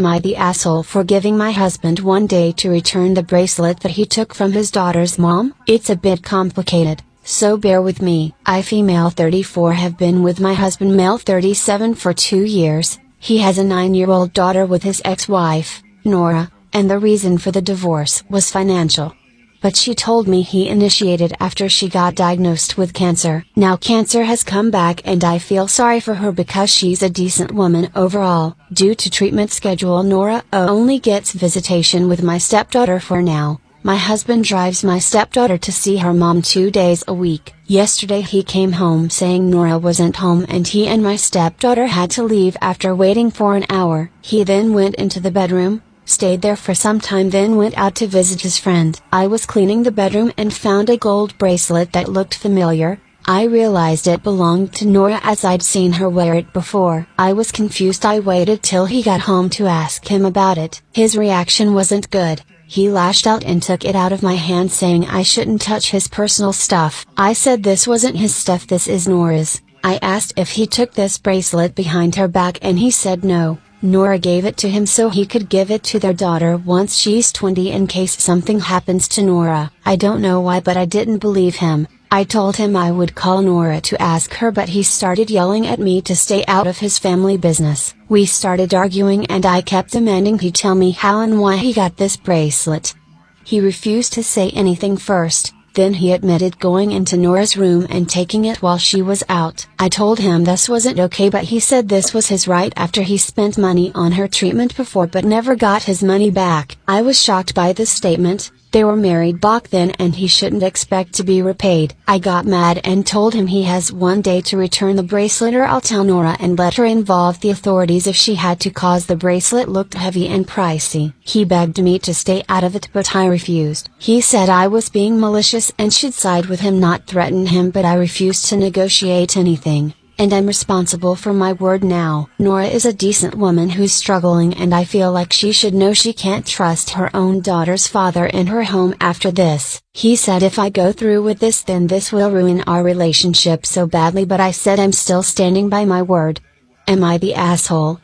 Am I the asshole for giving my husband one day to return the bracelet that he took from his daughter's mom? It's a bit complicated, so bear with me. I, female 34, have been with my husband, male 37, for 2 years. He has a 9-year-old daughter with his ex-wife, Nora, and the reason for the divorce was financial. But she told me he initiated after she got diagnosed with cancer. Now cancer has come back and I feel sorry for her because she's a decent woman overall. Due to treatment schedule, Nora only gets visitation with my stepdaughter for now. My husband drives my stepdaughter to see her mom 2 days a week. Yesterday he came home saying Nora wasn't home and he and my stepdaughter had to leave after waiting for an hour. He then went into the bedroom, stayed there for some time, then went out to visit his friend. I was cleaning the bedroom and found a gold bracelet that looked familiar. I realized it belonged to Nora as I'd seen her wear it before. I was confused. I waited till he got home to ask him about it. His reaction wasn't good. He lashed out and took it out of my hand saying I shouldn't touch his personal stuff. I said this wasn't his stuff, this is Nora's. I asked if he took this bracelet behind her back and he said no. Nora gave it to him so he could give it to their daughter once she's 20 in case something happens to Nora. I don't know why, but I didn't believe him. I told him I would call Nora to ask her, but he started yelling at me to stay out of his family business. We started arguing and I kept demanding he tell me how and why he got this bracelet. He refused to say anything first. Then he admitted going into Nora's room and taking it while she was out. I told him this wasn't okay, but he said this was his right after he spent money on her treatment before but never got his money back. I was shocked by this statement. They were married back then and he shouldn't expect to be repaid. I got mad and told him he has one day to return the bracelet or I'll tell Nora and let her involve the authorities if she had to, cause the bracelet looked heavy and pricey. He begged me to stay out of it but I refused. He said I was being malicious and should side with him, not threaten him, but I refused to negotiate anything. And I'm responsible for my word now. Nora is a decent woman who's struggling and I feel like she should know she can't trust her own daughter's father in her home after this. He said if I go through with this then this will ruin our relationship so badly, but I said I'm still standing by my word. Am I the asshole?